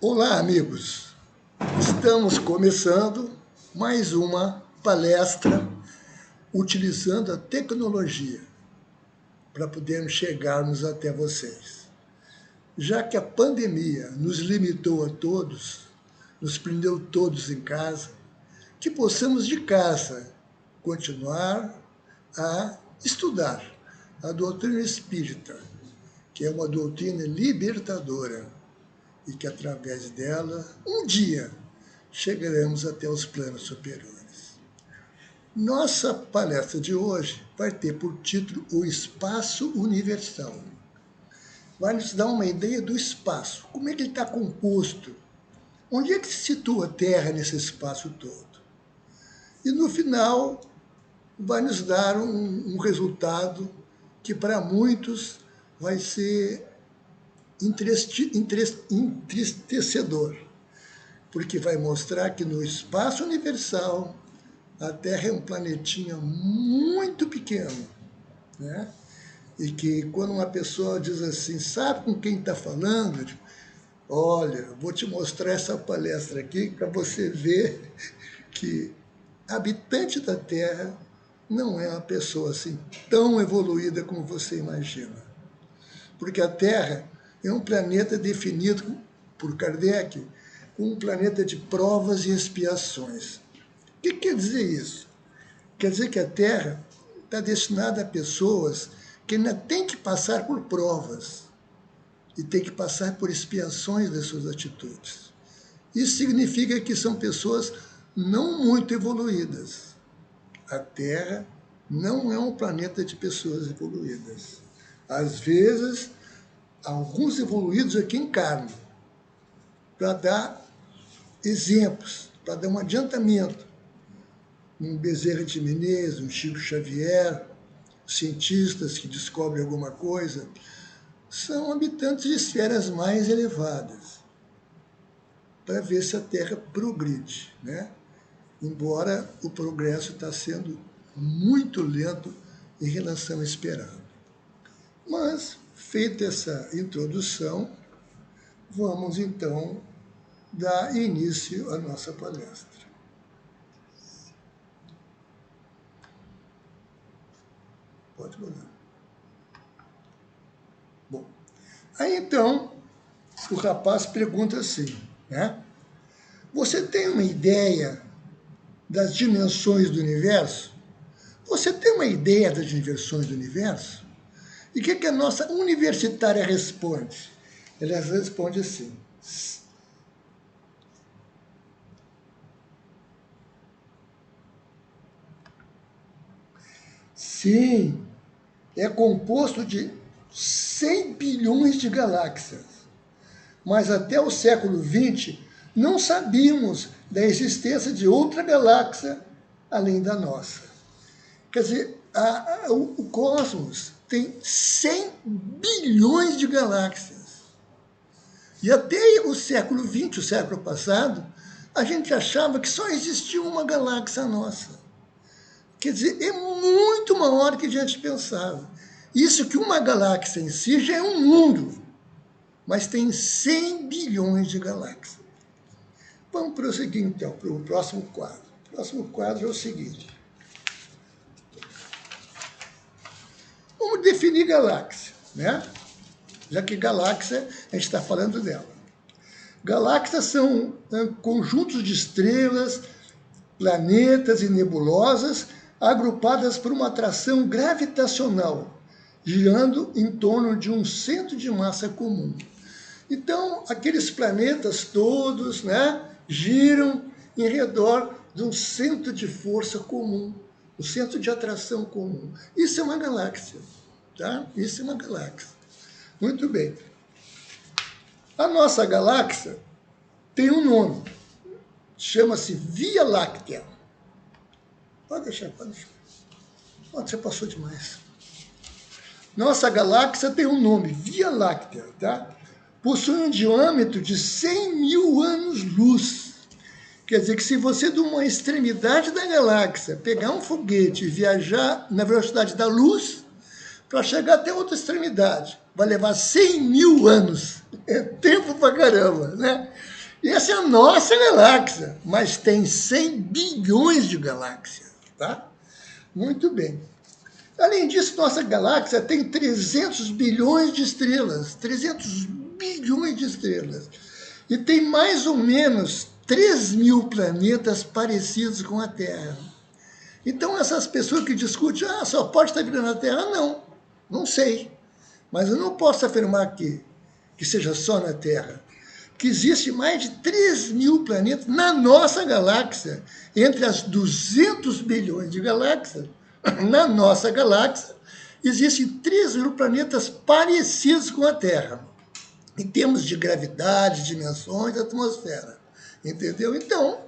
Olá, amigos! Estamos começando mais uma palestra utilizando a tecnologia para podermos chegarmos até vocês. Já que a pandemia nos limitou a todos, nos prendeu todos em casa, que possamos de casa continuar a estudar a doutrina espírita, que é uma doutrina libertadora, e que através dela, um dia, chegaremos até os planos superiores. Nossa palestra de hoje vai ter por título O Espaço Universal. Vai nos dar uma ideia do espaço, como é que ele está composto, onde é que se situa a Terra nesse espaço todo. E no final, vai nos dar um resultado que para muitos vai ser entristecedor, porque vai mostrar que no espaço universal a Terra é um planetinha muito pequeno, né? E que quando uma pessoa diz assim, sabe com quem está falando? Tipo, olha, vou te mostrar essa palestra aqui para você ver que habitante da Terra não é uma pessoa assim tão evoluída como você imagina. Porque a Terra é um planeta definido por Kardec como um planeta de provas e expiações. O que quer dizer isso? Quer dizer que a Terra está destinada a pessoas que ainda têm que passar por provas e têm que passar por expiações das suas atitudes. Isso significa que são pessoas não muito evoluídas. A Terra não é um planeta de pessoas evoluídas. Às vezes, alguns evoluídos aqui encarnam para dar exemplos, para dar um adiantamento. Um Bezerra de Menezes, um Chico Xavier, cientistas que descobrem alguma coisa, são habitantes de esferas mais elevadas, para ver se a Terra progride, né? Embora o progresso está sendo muito lento em relação ao esperado. Mas, feita essa introdução, vamos então dar início à nossa palestra. Pode mudar. Bom, aí então o rapaz pergunta assim, né? Você tem uma ideia das dimensões do universo? Você tem uma ideia das dimensões do universo? E o que a nossa universitária responde? Ela responde assim: sim, é composto de 100 bilhões de galáxias. Mas até o século XX não sabíamos da existência de outra galáxia além da nossa. Quer dizer, o cosmos tem 100 bilhões de galáxias. E até o século XX, o século passado, a gente achava que só existia uma galáxia nossa. Quer dizer, é muito maior do que a gente pensava. Isso que uma galáxia em si já é um mundo, mas tem 100 bilhões de galáxias. Vamos prosseguir então para o próximo quadro. O próximo quadro é o seguinte. Vamos definir galáxia, né? Já que galáxia, a gente está falando dela. Galáxias são conjuntos de estrelas, planetas e nebulosas agrupadas por uma atração gravitacional, girando em torno de um centro de massa comum. Então, aqueles planetas todos, né, giram em redor de um centro de força comum, um centro de atração comum. Isso é uma galáxia, tá? Isso é uma galáxia. Muito bem. A nossa galáxia tem um nome, chama-se Via Láctea. Pode deixar, pode deixar. Você passou demais. Nossa galáxia tem um nome, Via Láctea, tá? Possui um diâmetro de 100 mil anos-luz. Quer dizer que se você, de uma extremidade da galáxia, pegar um foguete e viajar na velocidade da luz, para chegar até outra extremidade. Vai levar 100 mil anos. É tempo pra caramba, né? E essa é a nossa galáxia, mas tem 100 bilhões de galáxias, tá? Muito bem. Além disso, nossa galáxia tem 300 bilhões de estrelas, 300 bilhões de estrelas. E tem mais ou menos 3 mil planetas parecidos com a Terra. Então, essas pessoas que discutem, só pode estar virando a Terra, não sei. Mas eu não posso afirmar que seja só na Terra. Que existe mais de 3 mil planetas na nossa galáxia, entre as 200 bilhões de galáxias. Na nossa galáxia, existem 3 mil planetas parecidos com a Terra, em termos de gravidade, dimensões, atmosfera. Entendeu? Então,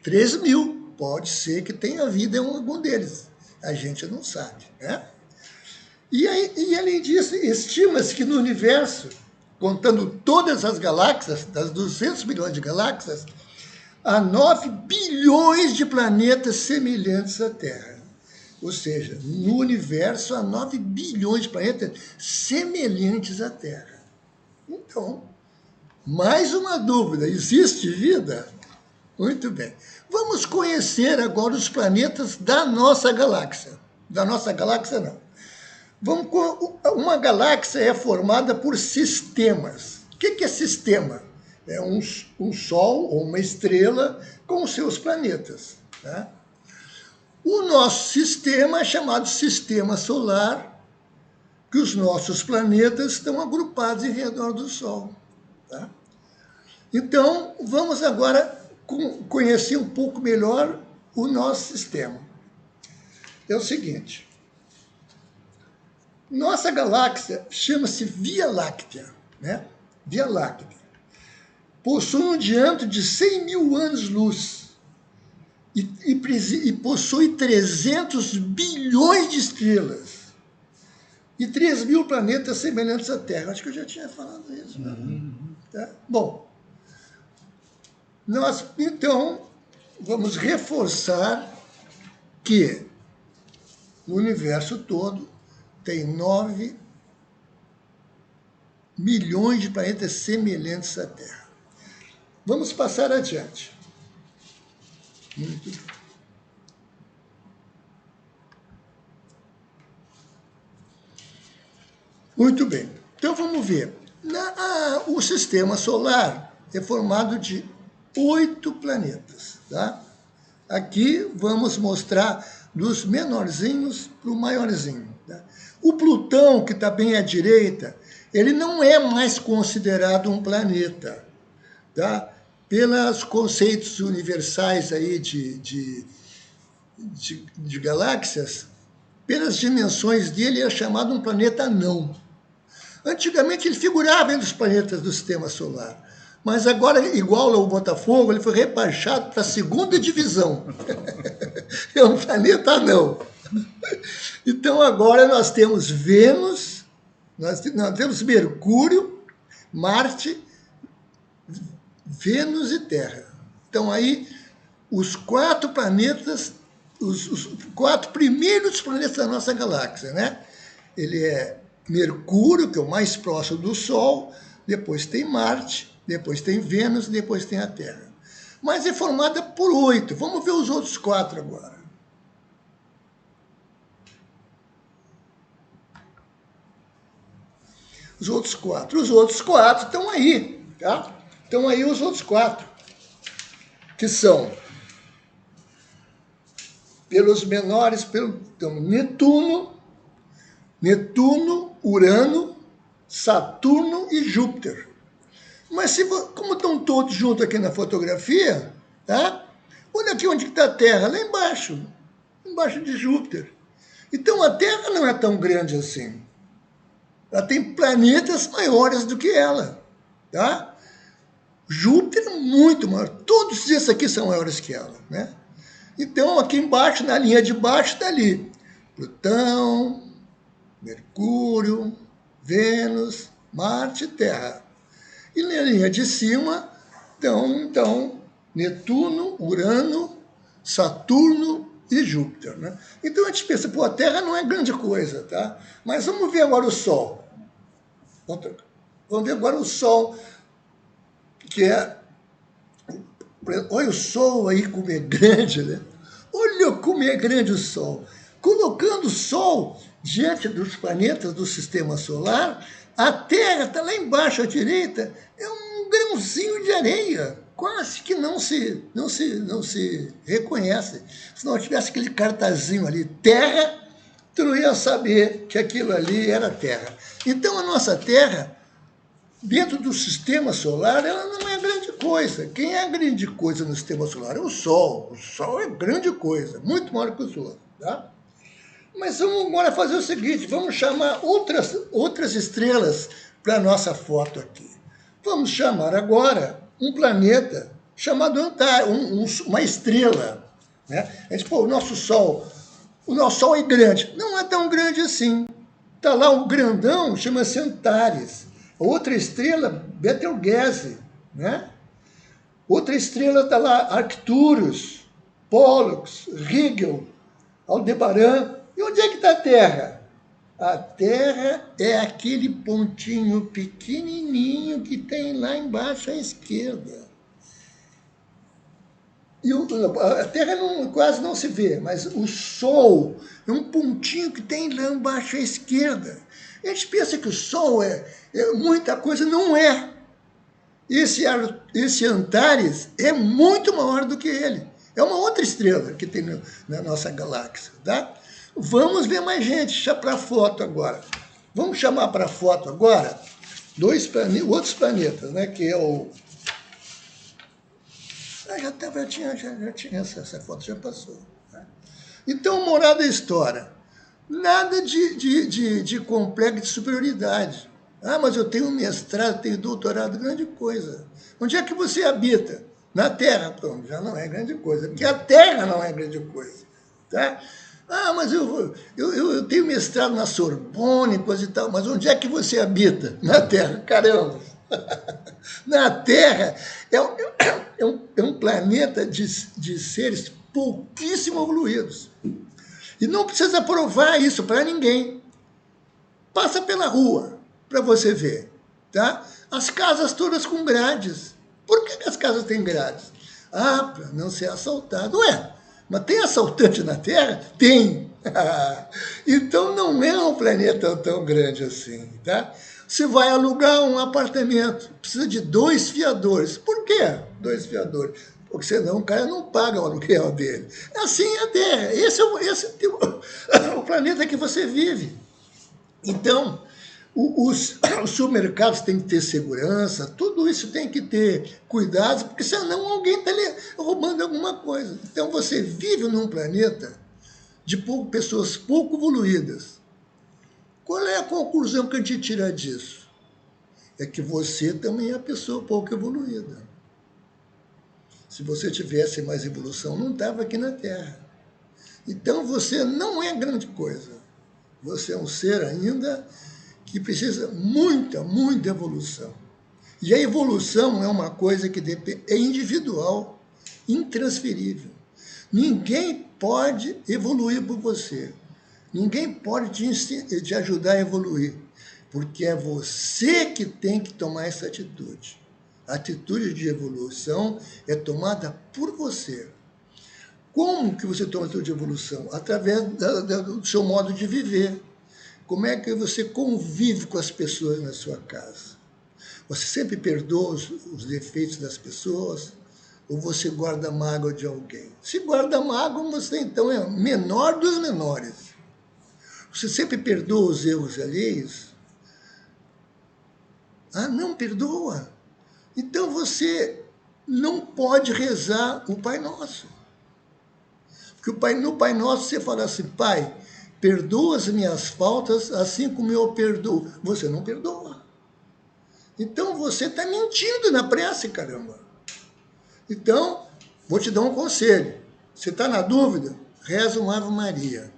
3 mil. Pode ser que tenha vida em algum deles. A gente não sabe, né? E além disso, estima-se que no universo, contando todas as galáxias, das 200 bilhões de galáxias, há 9 bilhões de planetas semelhantes à Terra. Ou seja, no universo há 9 bilhões de planetas semelhantes à Terra. Então, mais uma dúvida: existe vida? Muito bem. Vamos conhecer agora os planetas da nossa galáxia. Da nossa galáxia, não. Uma galáxia é formada por sistemas. O que é sistema? É um Sol ou uma estrela com os seus planetas, tá? O nosso sistema é chamado Sistema Solar, que os nossos planetas estão agrupados em redor do Sol, tá? Então, vamos agora conhecer um pouco melhor o nosso sistema. É o seguinte: nossa galáxia chama-se Via Láctea, né? Via Láctea. Possui um diâmetro de 100 mil anos-luz e possui 300 bilhões de estrelas e 3 mil planetas semelhantes à Terra. Acho que eu já tinha falado isso, né? Tá? Bom, nós, então, vamos reforçar que no universo todo tem 9 milhões de planetas semelhantes à Terra. Vamos passar adiante. Muito bem. Muito bem. Então vamos ver. O sistema solar é formado de 8 planetas, tá? Aqui vamos mostrar dos menorzinhos para o maiorzinho, tá? O Plutão, que está bem à direita, ele não é mais considerado um planeta, tá? Pelos conceitos universais aí de galáxias, pelas dimensões dele, é chamado um planeta anão. Antigamente ele figurava entre os planetas do sistema solar, mas agora, igual ao Botafogo, ele foi rebaixado para a 2ª divisão. É um planeta anão. Então agora nós temos Vênus, nós temos Mercúrio, Marte, Vênus e Terra. Então aí os 4 planetas, os 4 primeiros planetas da nossa galáxia, né? Ele é Mercúrio, que é o mais próximo do Sol, depois tem Marte, depois tem Vênus, depois tem a Terra. Mas é formada por 8. Vamos ver os outros 4 agora. Os outros 4 estão aí, tá? Estão aí os outros 4, que são, pelos menores, então, Netuno, Urano, Saturno e Júpiter. Mas como estão todos juntos aqui na fotografia, tá? Olha aqui onde está a Terra, lá embaixo de Júpiter. Então a Terra não é tão grande assim. Ela tem planetas maiores do que ela, tá? Júpiter é muito maior. Todos esses aqui são maiores que ela, né? Então aqui embaixo, na linha de baixo, está ali Plutão, Mercúrio, Vênus, Marte e Terra. E na linha de cima, então Netuno, Urano, Saturno e Júpiter, né? Então a gente pensa, pô, a Terra não é grande coisa, tá? Mas vamos ver agora o Sol. Vamos ver agora o Sol, que é... Olha o Sol aí como é grande, né? Olha como é grande o Sol. Colocando o Sol diante dos planetas do Sistema Solar, a Terra está lá embaixo à direita, é um grãozinho de areia, quase que não se reconhece. Se não tivesse aquele cartazinho ali, Terra, tu não ia saber que aquilo ali era Terra. Então a nossa Terra, dentro do Sistema Solar, ela não é grande coisa. Quem é grande coisa no Sistema Solar é o Sol. O Sol é grande coisa, muito maior que o Sol, tá? Mas vamos agora fazer o seguinte, vamos chamar outras estrelas para a nossa foto aqui. Vamos chamar agora um planeta chamado Antares, uma estrela, né? A gente, pô, o nosso Sol é grande. Não é tão grande assim. Está lá um grandão, chama-se Antares. Outra estrela, Betelgeuse, né? Outra estrela está lá, Arcturus, Pollux, Rigel, Aldebaran. E onde é que está a Terra? A Terra é aquele pontinho pequenininho que tem lá embaixo à esquerda. E a Terra quase não se vê, mas o Sol é um pontinho que tem lá embaixo à esquerda. A gente pensa que o Sol é muita coisa, não é. Esse Antares é muito maior do que ele. É uma outra estrela que tem na nossa galáxia, tá? Vamos ver mais gente para a foto agora. Vamos chamar para a foto agora outros planetas, né? Que é o... já tinha essa foto, já passou. Né? Então, moral da história. Nada de complexo de superioridade. Ah, mas eu tenho mestrado, tenho doutorado, grande coisa. Onde é que você habita? Na Terra. Pronto, já não é grande coisa, porque a Terra não é grande coisa. Tá? Ah, mas eu tenho mestrado na Sorbonne, coisa e tal, mas onde é que você habita? Na Terra. Caramba! Na Terra é um planeta de seres pouquíssimo evoluídos. E não precisa provar isso para ninguém. Passa pela rua para você ver. Tá? As casas todas com grades. Por que as casas têm grades? Ah, para não ser assaltado. Ué, mas tem assaltante na Terra? Tem. Então não é um planeta tão grande assim. Tá? Você vai alugar um apartamento, precisa de 2 fiadores. Por quê 2 fiadores? Porque senão o cara não paga o aluguel dele. Assim é a Terra. Esse é o planeta que você vive. Então, os supermercados têm que ter segurança, tudo isso tem que ter cuidado, porque senão alguém está ali roubando alguma coisa. Então, você vive num planeta de pessoas pouco evoluídas. Qual é a conclusão que a gente tira disso? É que você também é pessoa pouco evoluída. Se você tivesse mais evolução, não estava aqui na Terra. Então, você não é grande coisa. Você é um ser ainda que precisa muita evolução. E a evolução é uma coisa que é individual, intransferível. Ninguém pode evoluir por você. Ninguém pode te ajudar a evoluir, porque é você que tem que tomar essa atitude. A atitude de evolução é tomada por você. Como que você toma a atitude de evolução? Através do seu modo de viver. Como é que você convive com as pessoas na sua casa? Você sempre perdoa os defeitos das pessoas? Ou você guarda mágoa de alguém? Se guarda mágoa, você então é o menor dos menores. Você sempre perdoa os erros alheios? Ah, não perdoa? Então você não pode rezar o Pai Nosso. Porque no Pai Nosso você fala assim, Pai, perdoa as minhas faltas assim como eu perdoo. Você não perdoa. Então você está mentindo na prece, caramba. Então, vou te dar um conselho. Você está na dúvida? Reza uma Ave Maria,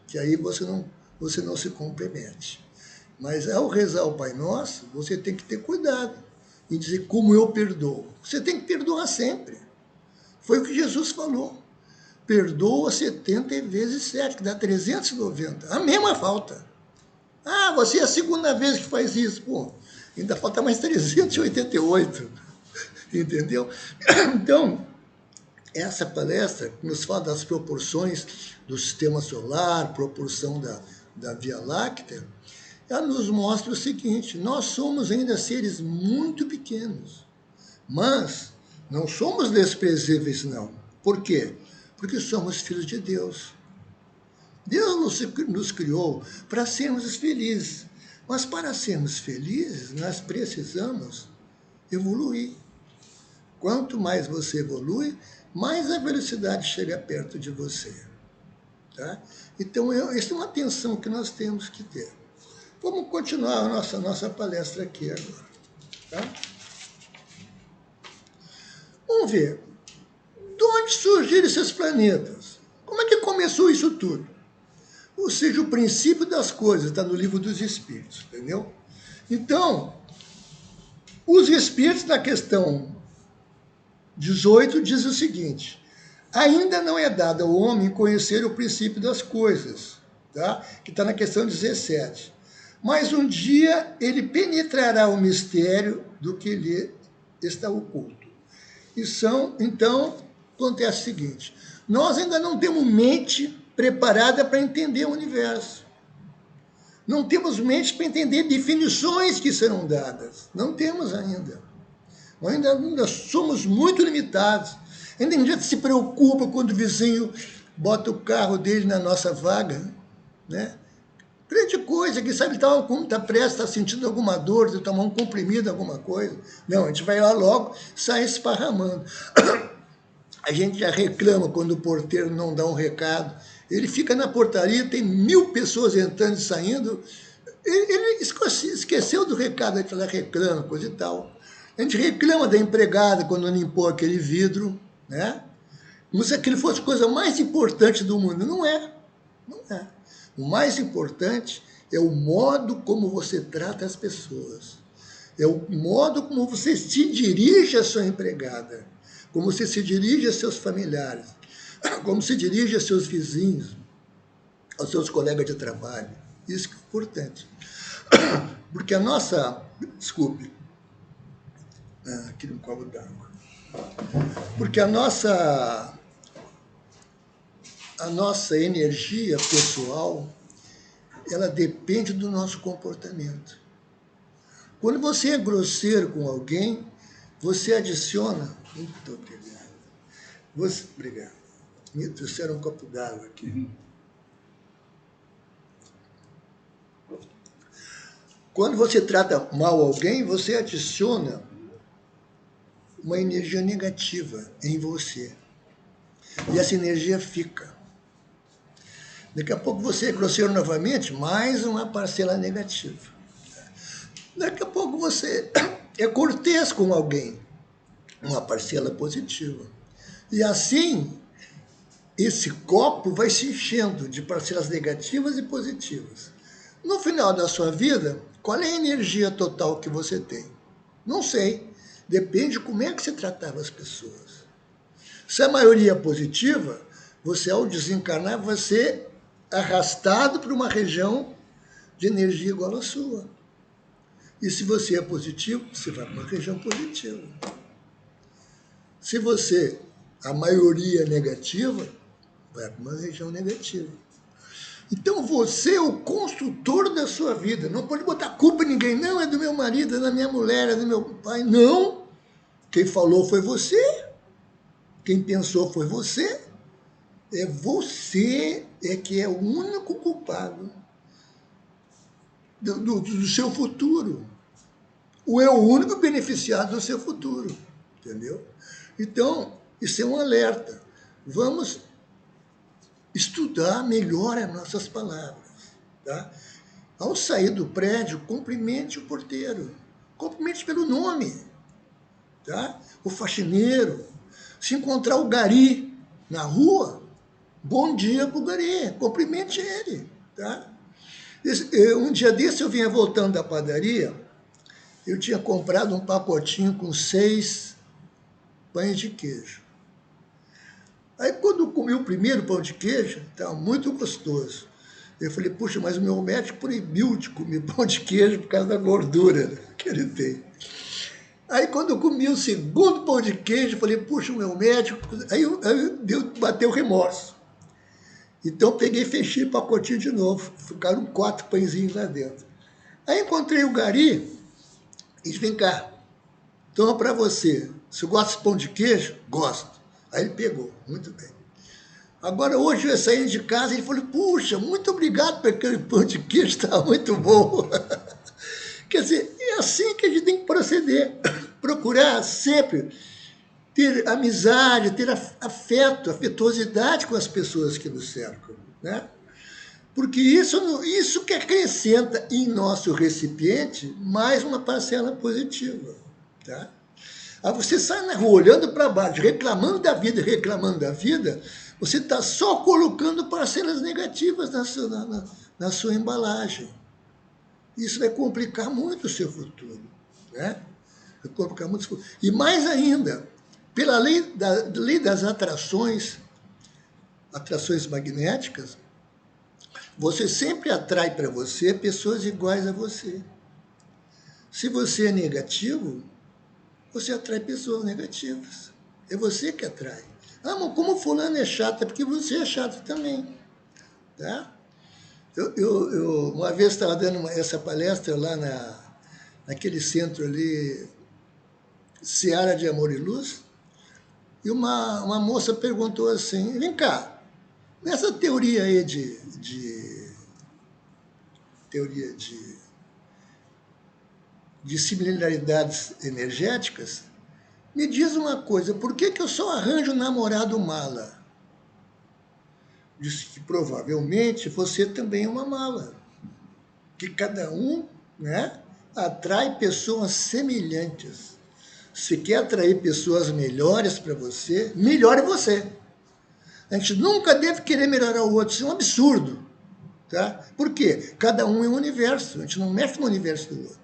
que aí você não se compromete. Mas ao rezar o Pai Nosso, você tem que ter cuidado em dizer como eu perdoo. Você tem que perdoar sempre. Foi o que Jesus falou. perdoa 70 vezes 7, que dá 390. A mesma falta. Ah, você é a segunda vez que faz isso. Pô, ainda falta mais 388. Entendeu? Então, essa palestra nos fala das proporções do sistema solar, proporção da Via Láctea, ela nos mostra o seguinte: nós somos ainda seres muito pequenos, mas não somos desprezíveis, não. Por quê? Porque somos filhos de Deus. Deus nos criou para sermos felizes, mas para sermos felizes, nós precisamos evoluir. Quanto mais você evolui, mais a velocidade chega perto de você. Tá? Então, essa é uma atenção que nós temos que ter. Vamos continuar a nossa palestra aqui agora. Tá? Vamos ver. De onde surgiram esses planetas? Como é que começou isso tudo? Ou seja, o princípio das coisas está no livro dos Espíritos, entendeu? Então, os Espíritos, na questão 18, diz o seguinte: ainda não é dado ao homem conhecer o princípio das coisas, tá? Que está na questão 17. Mas um dia ele penetrará o mistério do que lhe está oculto. Então, acontece o seguinte: nós ainda não temos mente preparada para entender o universo. Não temos mente para entender definições que serão dadas. Não temos ainda. Nós ainda somos muito limitados. Ainda a gente se preocupa quando o vizinho bota o carro dele na nossa vaga, né? Grande coisa, que sabe, está prestes, está sentindo alguma dor, de tomar um comprimido, alguma coisa. Não, a gente vai lá logo, sai esparramando. A gente já reclama quando o porteiro não dá um recado. Ele fica na portaria, tem 1000 pessoas entrando e saindo. Ele esqueceu do recado, aí ela reclama, coisa e tal. A gente reclama da empregada quando limpou aquele vidro, né? Como se aquilo fosse a coisa mais importante do mundo. Não é. Não é. O mais importante é o modo como você trata as pessoas. É o modo como você se dirige à sua empregada, como você se dirige a seus familiares, como se dirige a seus vizinhos, aos seus colegas de trabalho. Isso que é importante. Porque a nossa... Desculpe. Aqui no copo d'água. Porque a nossa energia pessoal, ela depende do nosso comportamento. Quando você é grosseiro com alguém, você adiciona... Muito obrigado. Obrigado. Me trouxeram um copo d'água aqui. Quando você trata mal alguém, você adiciona uma energia negativa em você. E essa energia fica. Daqui a pouco você é grosseiro novamente, mais uma parcela negativa. Daqui a pouco você é cortês com alguém, uma parcela positiva. E assim, esse copo vai se enchendo de parcelas negativas e positivas. No final da sua vida, qual é a energia total que você tem? Não sei. Depende de como é que você tratava as pessoas. Se a maioria é positiva, você, ao desencarnar, vai ser arrastado para uma região de energia igual à sua. E se você é positivo, você vai para uma região positiva. Se você, a maioria é negativa, vai para uma região negativa. Então você é o construtor da sua vida. Não pode botar culpa em ninguém. Não, é do meu marido, é da minha mulher, é do meu pai. Não. Quem falou foi você. Quem pensou foi você. É você que é o único culpado do seu futuro. Ou é o único beneficiado do seu futuro. Entendeu? Então, isso é um alerta. Vamos estudar melhor as nossas palavras. Tá? Ao sair do prédio, cumprimente o porteiro. Cumprimente pelo nome. Tá? O faxineiro. Se encontrar o gari na rua, bom dia para o gari, cumprimente ele. Tá? Um dia desse eu vinha voltando da padaria, eu tinha comprado um pacotinho com 6 pães de queijo. Aí quando eu comi o primeiro pão de queijo, estava muito gostoso. Eu falei, puxa, mas o meu médico proibiu de comer pão de queijo por causa da gordura que ele tem. Aí quando eu comi o segundo pão de queijo, eu falei, puxa, o meu médico... Bateu o remorso. Então eu peguei e fechei o pacotinho de novo. Ficaram 4 pãezinhos lá dentro. Aí encontrei o Gari e disse, vem cá, toma para você. Você gosta de pão de queijo? Gosto. Aí ele pegou, muito bem. Agora hoje eu saindo de casa, ele falou, puxa, muito obrigado por aquele pão de queijo, está muito bom. Quer dizer, é assim que a gente tem que proceder. Procurar sempre ter amizade, ter afeto, afetuosidade com as pessoas que nos cercam, né? Porque isso que acrescenta em nosso recipiente mais uma parcela positiva, tá? Aí você sai na rua olhando para baixo, reclamando da vida, você está só colocando parcelas negativas na sua embalagem. Isso vai complicar muito o seu futuro, né? Vai complicar muito o seu futuro. E mais ainda, pela lei das atrações magnéticas, você sempre atrai para você pessoas iguais a você. Se você é negativo, você atrai pessoas negativas. É você que atrai. Ah, mas como fulano é chato? É porque você é chato também. Tá? Eu uma vez estava dando essa palestra lá naquele centro ali, Seara de Amor e Luz, e uma moça perguntou assim, vem cá, nessa teoria aí teoria de similaridades energéticas, me diz uma coisa, por que eu só arranjo namorado mala? Disse que provavelmente você também é uma mala. Que cada um, né, atrai pessoas semelhantes. Se quer atrair pessoas melhores para você, melhore você. A gente nunca deve querer melhorar o outro, isso é um absurdo. Tá? Por quê? Cada um é um universo, a gente não mexe no universo do outro.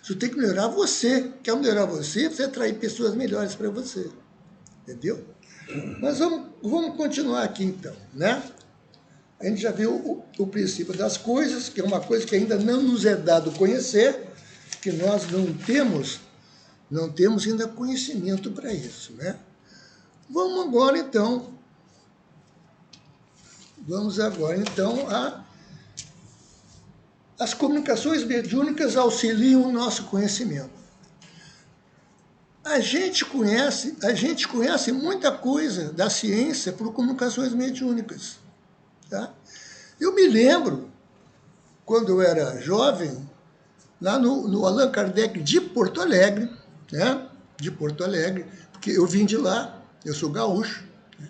Você tem que melhorar você. Quer melhorar você, você atrair pessoas melhores para você. Entendeu? Mas vamos continuar aqui então, né? A gente já viu o princípio das coisas, que é uma coisa que ainda não nos é dado conhecer, que nós não temos ainda conhecimento para isso, né? Vamos agora então as comunicações mediúnicas auxiliam o nosso conhecimento. A gente conhece muita coisa da ciência por comunicações mediúnicas. Tá? Eu me lembro, quando eu era jovem, lá no Allan Kardec de Porto Alegre, né? De Porto Alegre, porque eu vim de lá, eu sou gaúcho, né?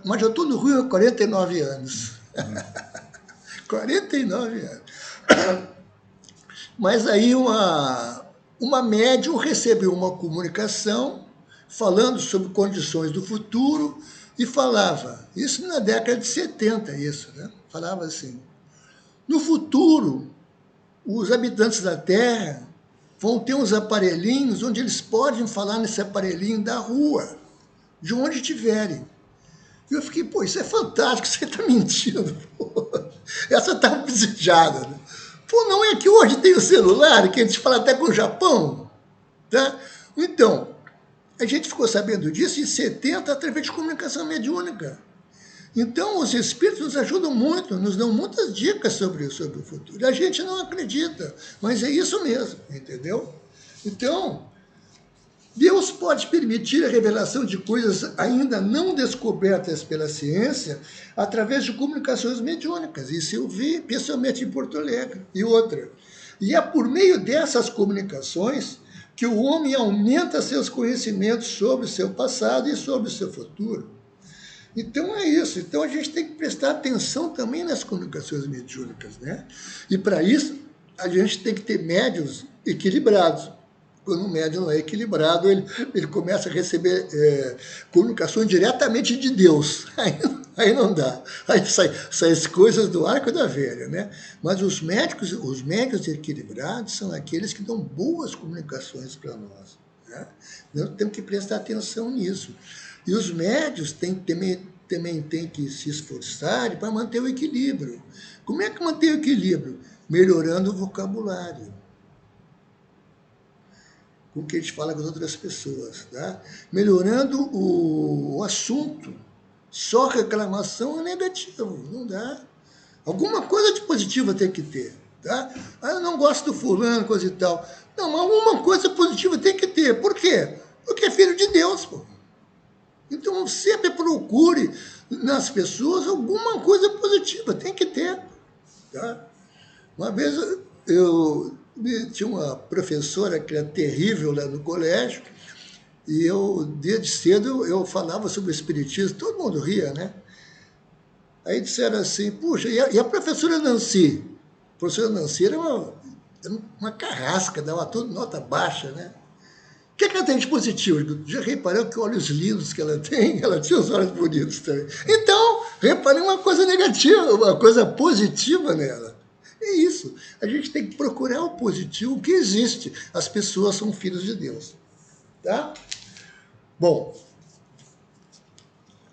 Mas já estou no Rio há 49 anos. 49 anos. Mas aí uma médium recebeu uma comunicação falando sobre condições do futuro e falava, isso na década de 70, isso, né? Falava assim, no futuro, os habitantes da Terra vão ter uns aparelhinhos onde eles podem falar nesse aparelhinho da rua, de onde estiverem. E eu fiquei, pô, isso é fantástico, você está mentindo. Pô. Essa está desejada, né? Pô, não é que hoje tem o celular, que a gente fala até com o Japão, tá? Então, a gente ficou sabendo disso em 70 através de comunicação mediúnica. Então, os espíritos nos ajudam muito, nos dão muitas dicas sobre o futuro. A gente não acredita, mas é isso mesmo, entendeu? Então, Deus pode permitir a revelação de coisas ainda não descobertas pela ciência através de comunicações mediúnicas. Isso eu vi pessoalmente em Porto Alegre. E outra. E é por meio dessas comunicações que o homem aumenta seus conhecimentos sobre o seu passado e sobre o seu futuro. Então é isso. Então a gente tem que prestar atenção também nas comunicações mediúnicas, né? E para isso a gente tem que ter médiuns equilibrados. Quando o médium não é equilibrado, ele começa a receber comunicações diretamente de Deus. Aí não dá. Aí sai as coisas do arco da velha, né? Mas os médios equilibrados são aqueles que dão boas comunicações para nós. Né? Nós temos que prestar atenção nisso. E os médios também têm que se esforçarem para manter o equilíbrio. Como é que mantém o equilíbrio? Melhorando o vocabulário com que a gente fala com as outras pessoas, tá? Melhorando o assunto. Só reclamação é negativo, não dá. Alguma coisa de positiva tem que ter, tá? Ah, eu não gosto do fulano, coisa e tal. Não, mas alguma coisa positiva tem que ter. Por quê? Porque é filho de Deus, pô. Então sempre procure nas pessoas alguma coisa positiva, tem que ter, tá? Uma vez eu tinha uma professora que era terrível lá no colégio, e eu, desde cedo, eu falava sobre o espiritismo, todo mundo ria, né? Aí disseram assim, puxa, e a professora Nancy? A professora Nancy era uma carrasca, dava tudo nota baixa, né? O que ela tem de positivo? Já reparou que olhos lindos que ela tem? Ela tinha os olhos bonitos também. Então, reparei uma coisa negativa, uma coisa positiva nela. É isso. A gente tem que procurar o positivo que existe. As pessoas são filhos de Deus. Tá? Bom,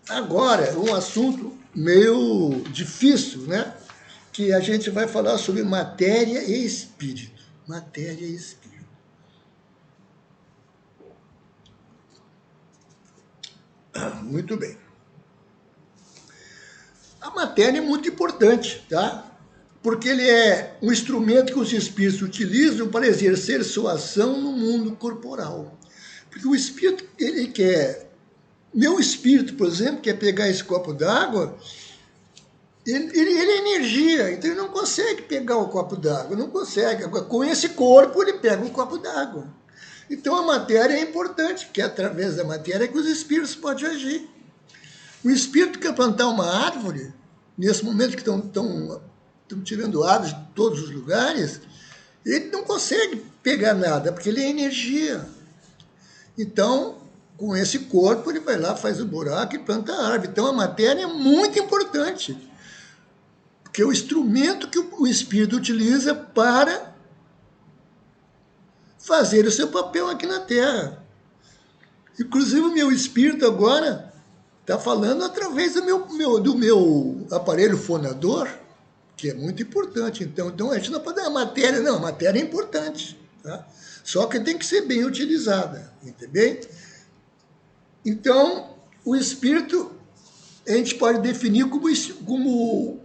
agora um assunto meio difícil, né? Que a gente vai falar sobre matéria e espírito. Matéria e espírito. Muito bem. A matéria é muito importante, tá? Porque ele é um instrumento que os espíritos utilizam para exercer sua ação no mundo corporal. Porque o espírito, ele quer... Meu espírito, por exemplo, quer pegar esse copo d'água, ele é energia, então ele não consegue pegar o copo d'água, não consegue. Agora, com esse corpo, ele pega um copo d'água. Então a matéria é importante, porque é através da matéria que os espíritos podem agir. O espírito quer plantar uma árvore, nesse momento que estão tirando árvores de todos os lugares, ele não consegue pegar nada, porque ele é energia. Então, com esse corpo, ele vai lá, faz o buraco e planta a árvore. Então a matéria é muito importante, porque é o instrumento que o espírito utiliza para fazer o seu papel aqui na Terra. Inclusive o meu espírito agora está falando através do meu aparelho fonador, que é muito importante. Então a gente não pode dar a matéria, não, a matéria é importante, tá? Só que tem que ser bem utilizada, entendeu? Então, o espírito a gente pode definir como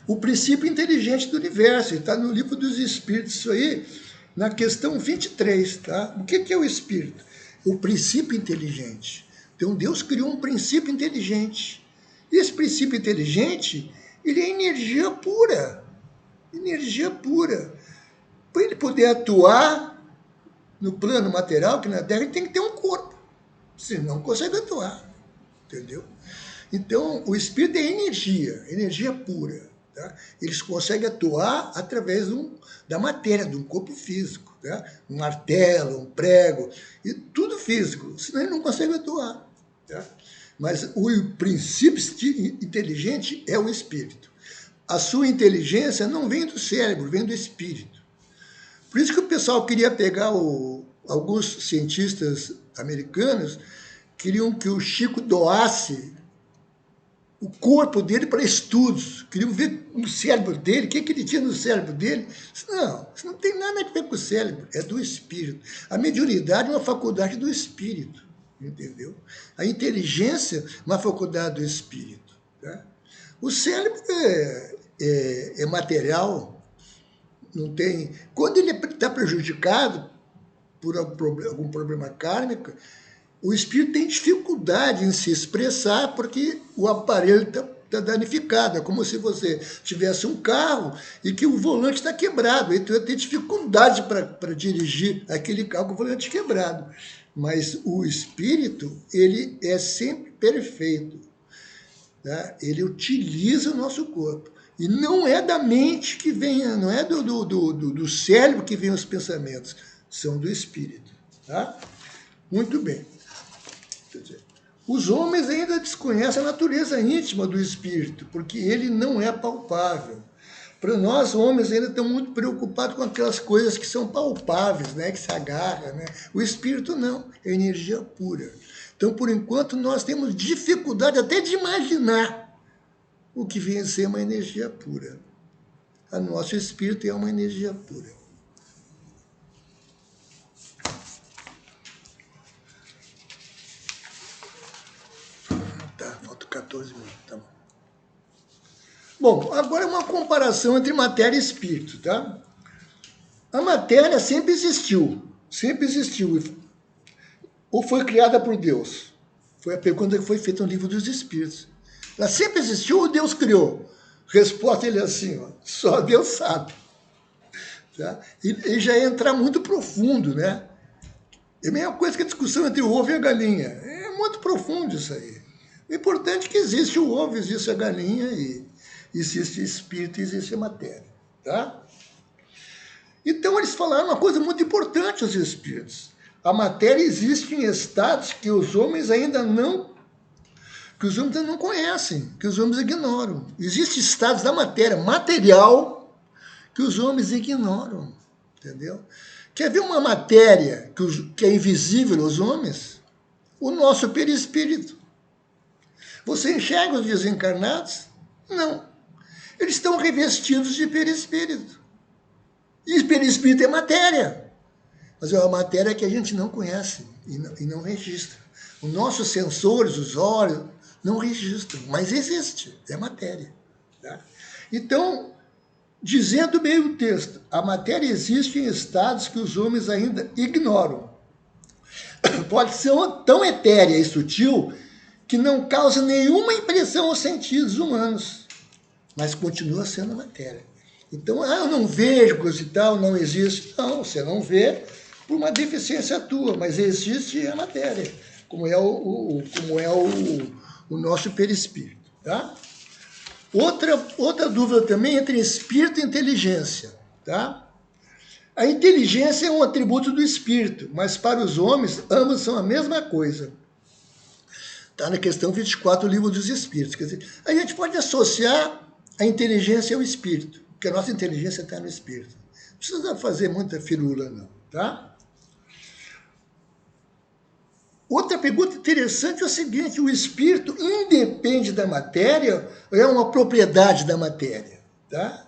o princípio inteligente do universo. Está no livro dos Espíritos, isso aí, na questão 23, tá? O que é o espírito? O princípio inteligente. Então, Deus criou um princípio inteligente. E esse princípio inteligente, ele é energia pura. Energia pura. Para ele poder atuar no plano material, que na Terra, ele tem que ter um corpo. Senão não consegue atuar. Entendeu? Então, o espírito é energia pura. Tá? Eles conseguem atuar através da matéria, de um corpo físico. Tá? Um martelo, um prego, e tudo físico, senão ele não consegue atuar. Tá? Mas o princípio inteligente é o espírito. A sua inteligência não vem do cérebro, vem do espírito. Por isso que o pessoal queria pegar alguns cientistas americanos, queriam que o Chico doasse o corpo dele para estudos, queriam ver o cérebro dele, o que ele tinha no cérebro dele. Não, isso não tem nada a ver com o cérebro, é do espírito. A mediunidade é uma faculdade do espírito, entendeu? A inteligência é uma faculdade do espírito. Tá? O cérebro é material, não tem... Quando ele está prejudicado por algum problema kármico, o espírito tem dificuldade em se expressar porque o aparelho está danificado. É como se você tivesse um carro e que o volante está quebrado. Então eu tenho dificuldade para dirigir aquele carro com o volante quebrado. Mas o espírito, ele é sempre perfeito. Tá? Ele utiliza o nosso corpo. E não é da mente que vem, não é do cérebro que vem os pensamentos, são do espírito. Tá? Muito bem. Os homens ainda desconhecem a natureza íntima do espírito, porque ele não é palpável. Para nós, homens, ainda estamos muito preocupados com aquelas coisas que são palpáveis, né? Que se agarram, né? O espírito não, é energia pura. Então, por enquanto, nós temos dificuldade até de imaginar o que vem a ser uma energia pura. O nosso espírito é uma energia pura. Tá, falta 14 minutos, tá bom. Bom, agora é uma comparação entre matéria e espírito, tá? A matéria sempre existiu, ou foi criada por Deus? Foi a pergunta que foi feita no Livro dos Espíritos. Ela sempre existiu ou Deus criou? Resposta ele é assim, ó, só Deus sabe. Tá? E já ia entrar muito profundo, né? É a mesma coisa que a discussão entre o ovo e a galinha. É muito profundo isso aí. O importante é que existe o ovo, existe a galinha, e existe espírito, existe a matéria. Tá? Então eles falaram uma coisa muito importante aos espíritos. A matéria existe em estados que os homens ainda não conhecem, que os homens ignoram. Existem estados da matéria material que os homens ignoram, entendeu? Quer ver uma matéria que é invisível aos homens? O nosso perispírito. Você enxerga os desencarnados? Não. Eles estão revestidos de perispírito. E perispírito é matéria. Mas é uma matéria que a gente não conhece e não registra. Os nossos sensores, os olhos, não registram, mas existe, é matéria. Tá? Então, dizendo bem o texto, a matéria existe em estados que os homens ainda ignoram. Pode ser tão etérea e sutil que não causa nenhuma impressão aos sentidos humanos, mas continua sendo matéria. Então, eu não vejo coisa e tal, não existe. Não, você não vê por uma deficiência tua, mas existe a matéria, como é o nosso perispírito. Tá? Outra dúvida também entre espírito e inteligência. Tá? A inteligência é um atributo do espírito, mas para os homens, ambos são a mesma coisa. Está na questão 24 do Livro dos Espíritos. Quer dizer, a gente pode associar a inteligência ao espírito, porque a nossa inteligência está no espírito. Não precisa fazer muita firula, não. Tá? Outra pergunta interessante é o seguinte: o espírito independe da matéria ou é uma propriedade da matéria? Tá?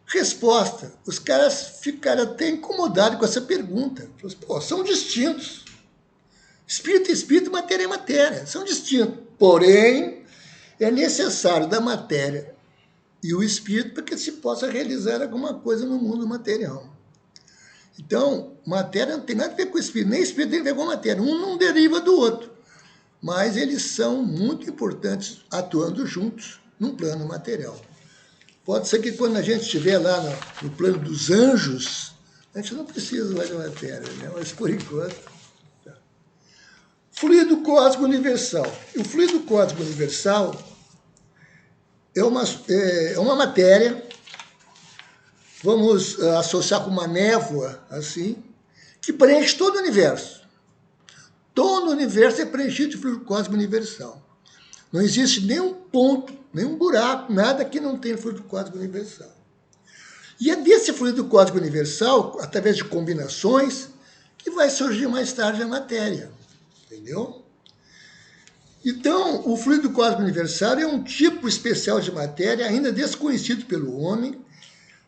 Resposta: os caras ficaram até incomodados com essa pergunta. Pô, são distintos. Espírito é espírito, matéria é matéria. São distintos. Porém, é necessário da matéria e o espírito para que se possa realizar alguma coisa no mundo material. Então, matéria não tem nada a ver com o espírito, nem espírito tem a ver com a matéria. Um não deriva do outro. Mas eles são muito importantes atuando juntos num plano material. Pode ser que quando a gente estiver lá no plano dos anjos, a gente não precisa mais de matéria, né? Mas por enquanto... Tá. Fluido cósmico universal. O fluido cósmico universal é uma matéria, vamos associar com uma névoa, assim, que preenche todo o universo. Todo o universo é preenchido de fluido cósmico universal. Não existe nenhum ponto, nenhum buraco, nada que não tenha fluido cósmico universal. E é desse fluido cósmico universal, através de combinações, que vai surgir mais tarde a matéria. Entendeu? Então, o fluido cósmico universal é um tipo especial de matéria ainda desconhecido pelo homem,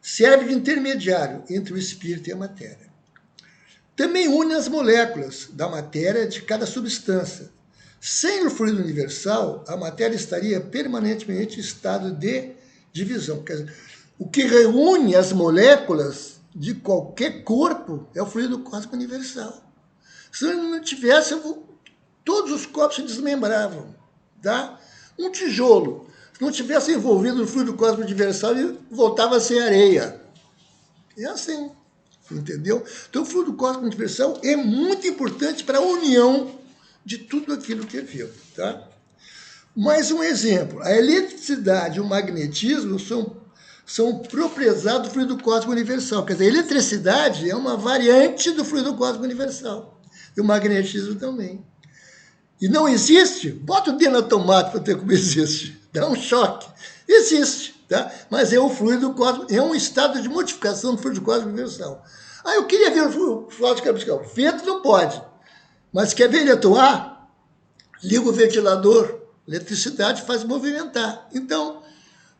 serve de intermediário entre o espírito e a matéria. Também une as moléculas da matéria de cada substância. Sem o fluido universal, a matéria estaria permanentemente em estado de divisão. Quer dizer, o que reúne as moléculas de qualquer corpo é o fluido cósmico universal. Se não tivesse, todos os corpos se desmembravam. Tá? Um tijolo, se não tivesse envolvido no fluido cósmico universal, ele voltava a ser areia. É assim, entendeu? Então, o fluido cósmico universal é muito importante para a união de tudo aquilo que é vivo. Tá? Mais um exemplo: a eletricidade e o magnetismo são propriezados do fluido cósmico universal. Quer dizer, a eletricidade é uma variante do fluido cósmico universal. E o magnetismo também. E não existe? Bota o dedo na tomada para ter como existe. Dá um choque. Existe. tá? Mas é o fluido cósmico, é um estado de modificação do fluido cósmico universal. Ah, eu queria ver o fluido cósmico. Vento não pode. Mas quer ver ele atuar? Liga o ventilador, eletricidade faz movimentar. Então,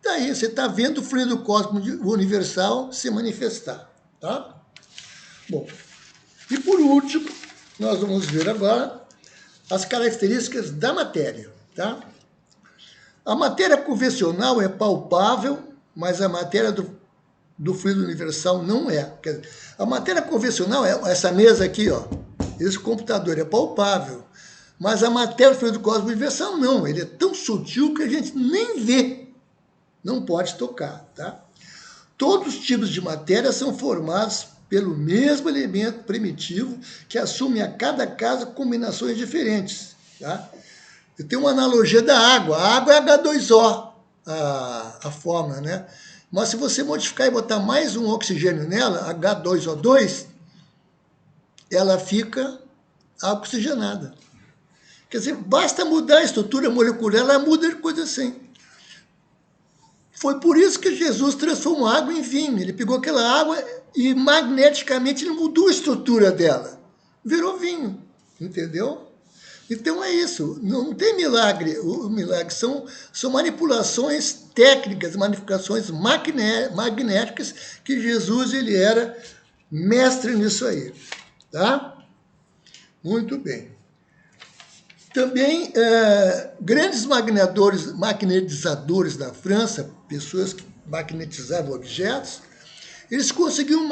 tá aí, você está vendo o fluido cósmico universal se manifestar. Tá? Bom, e por último, nós vamos ver agora as características da matéria. Tá? A matéria convencional é palpável, mas a matéria do fluido universal não é. Quer dizer, a matéria convencional é essa mesa aqui, ó. Esse computador é palpável, mas a matéria do fluido cósmico universal não. Ele é tão sutil que a gente nem vê. Não pode tocar, tá? Todos os tipos de matéria são formados pelo mesmo elemento primitivo que assume a cada caso combinações diferentes, tá? Eu tenho uma analogia da água. A água é H2O, a fórmula, né? Mas se você modificar e botar mais um oxigênio nela, H2O2, ela fica oxigenada. Quer dizer, basta mudar a estrutura molecular, ela muda de coisa assim. Foi por isso que Jesus transformou a água em vinho. Ele pegou aquela água e magneticamente ele mudou a estrutura dela. Virou vinho, entendeu? Então é isso, não tem milagre. O milagre são manipulações técnicas, manipulações magnéticas, que Jesus ele era mestre nisso aí. Tá? Muito bem. Também, grandes magnetizadores da França, pessoas que magnetizavam objetos, eles conseguiam,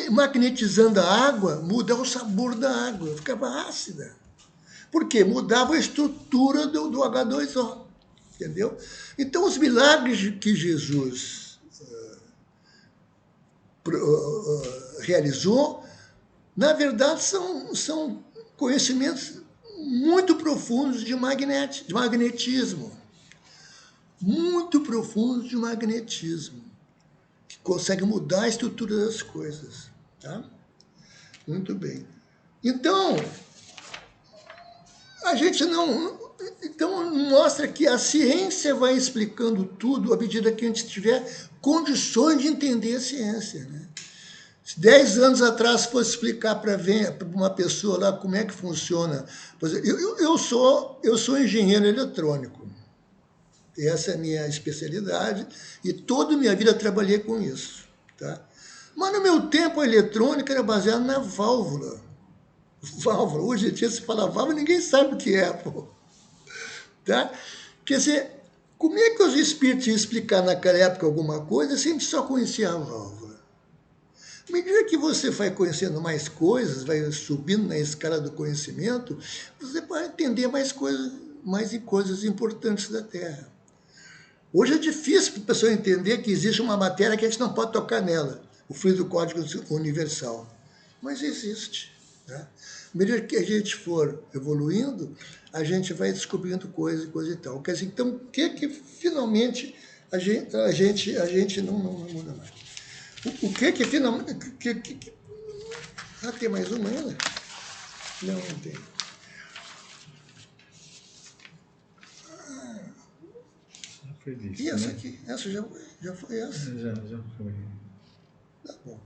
magnetizando a água, mudar o sabor da água, ficava ácida. Por quê? Mudava a estrutura do H2O, entendeu? Então, os milagres que Jesus realizou, na verdade, são conhecimentos muito profundos de magnetismo. Muito profundos de magnetismo. Que consegue mudar a estrutura das coisas. Tá? Muito bem. Então, a gente não... Então, mostra que a ciência vai explicando tudo à medida que a gente tiver condições de entender a ciência, né? Se 10 anos atrás fosse explicar para uma pessoa lá como é que funciona... Por exemplo, eu sou engenheiro eletrônico. Essa é a minha especialidade e toda a minha vida trabalhei com isso. Tá? Mas no meu tempo a eletrônica era baseada na válvula. Válvula. Hoje em dia se fala válvula, ninguém sabe o que é. Pô. Tá? Quer dizer, como é que os espíritos iam explicar naquela época alguma coisa se a gente só conhecia a válvula? À medida que você vai conhecendo mais coisas, vai subindo na escala do conhecimento, você vai entender mais coisas importantes da Terra. Hoje é difícil para a pessoa entender que existe uma matéria que a gente não pode tocar nela, o fluido cósmico universal. Mas existe. Né? À medida que a gente for evoluindo, a gente vai descobrindo coisa e tal. Quer dizer, então, o que finalmente a gente não muda mais? O que finalmente... tem mais uma ainda? Não tem. Foi visto, E essa né? aqui? Essa já foi essa? Já foi. Tá bom.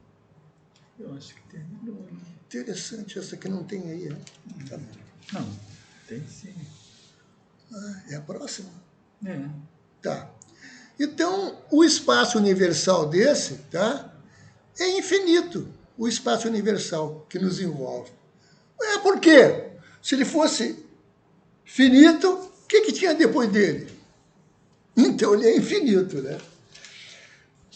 Eu acho que terminou, né? Interessante, essa aqui não tem aí, né? Tá bom. Não, tem sim. É a próxima? É. Tá. Então, o espaço universal desse, tá? É infinito, o espaço universal que nos envolve. Por quê? Se ele fosse finito, o que tinha depois dele? Então, ele é infinito, né?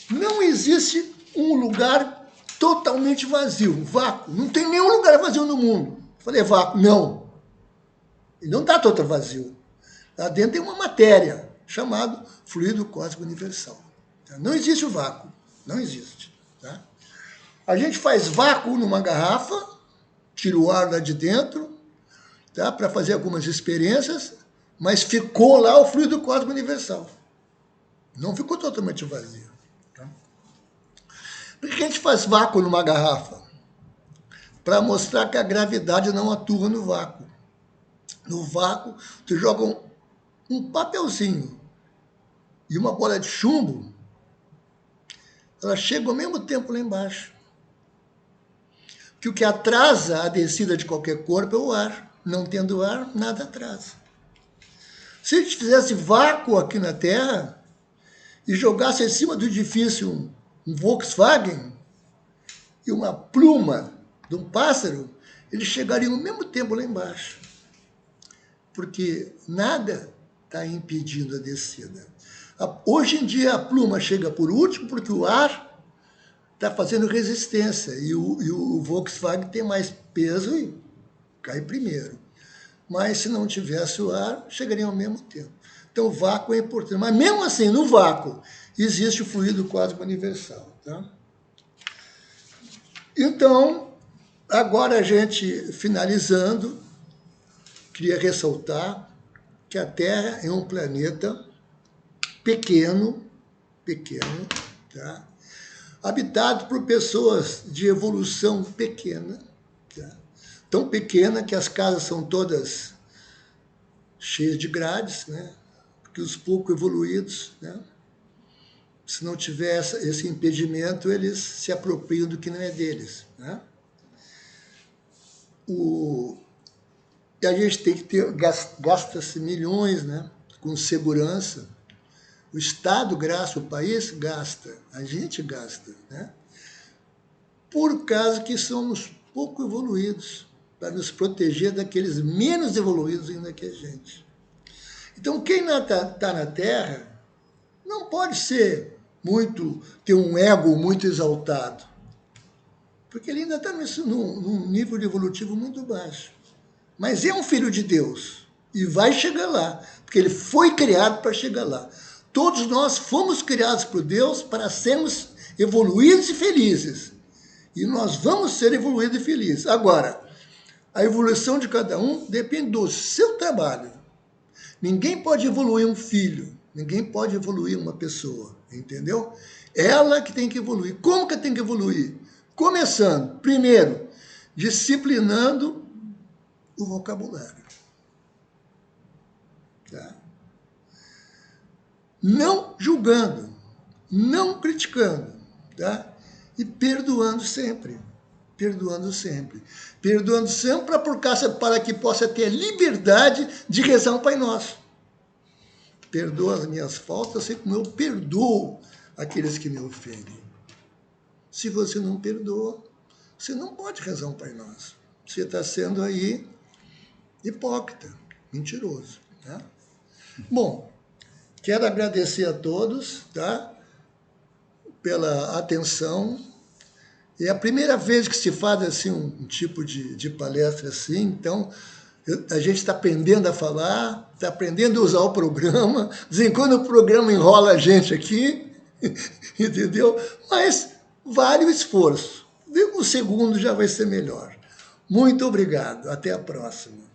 Não existe um lugar totalmente vazio, vácuo. Não tem nenhum lugar vazio no mundo. Eu falei vácuo, não. Ele não está totalmente vazio. Lá dentro tem uma matéria chamada fluido cósmico universal. Tá? Não existe o vácuo, não existe. Tá? A gente faz vácuo numa garrafa, tira o ar lá de dentro, tá? Para fazer algumas experiências, mas ficou lá o fluido cósmico universal. Não ficou totalmente vazio. Tá? Por que a gente faz vácuo numa garrafa? Para mostrar que a gravidade não atua no vácuo. No vácuo, tu joga um papelzinho e uma bola de chumbo, ela chega ao mesmo tempo lá embaixo. Que o que atrasa a descida de qualquer corpo é o ar. Não tendo ar, nada atrasa. Se a gente fizesse vácuo aqui na Terra e jogasse em cima do edifício um Volkswagen e uma pluma de um pássaro, eles chegariam ao mesmo tempo lá embaixo. Porque nada está impedindo a descida. Hoje em dia a pluma chega por último porque o ar está fazendo resistência e o Volkswagen tem mais peso e cai primeiro. Mas se não tivesse o ar, chegaria ao mesmo tempo. Então o vácuo é importante. Mas mesmo assim, no vácuo, existe o fluido quântico universal. Tá? Então, agora a gente, finalizando, queria ressaltar que a Terra é um planeta pequeno, tá? Habitado por pessoas de evolução pequena, tá? Tão pequena que as casas são todas cheias de grades, né? Porque os pouco evoluídos, né? Se não tiver esse impedimento, eles se apropriam do que não é deles, né? E a gente tem que ter, gasta-se milhões, né? Com segurança. O Estado gasta, o país gasta, a gente gasta, né? Por causa que somos pouco evoluídos, para nos proteger daqueles menos evoluídos ainda que a gente. Então, quem está na Terra não pode ter um ego muito exaltado, porque ele ainda está num nível evolutivo muito baixo. Mas é um filho de Deus e vai chegar lá, porque ele foi criado para chegar lá. Todos nós fomos criados por Deus para sermos evoluídos e felizes. E nós vamos ser evoluídos e felizes. Agora, a evolução de cada um depende do seu trabalho. Ninguém pode evoluir um filho, ninguém pode evoluir uma pessoa, entendeu? Ela que tem que evoluir. Como que tem que evoluir? Começando, primeiro, disciplinando o vocabulário. Tá? Não julgando, não criticando, tá? E perdoando sempre. Perdoando sempre. Perdoando sempre para que possa ter a liberdade de rezar um Pai Nosso. Perdoa as minhas faltas, assim como eu perdoo aqueles que me ofendem. Se você não perdoa, você não pode rezar um Pai Nosso. Você está sendo aí hipócrita, mentiroso. Tá? Bom, quero agradecer a todos, tá? Pela atenção. É a primeira vez que se faz assim, um tipo de palestra assim, então a gente está aprendendo a falar, está aprendendo a usar o programa, de vez em quando o programa enrola a gente aqui, entendeu? Mas vale o esforço. O segundo já vai ser melhor. Muito obrigado. Até a próxima.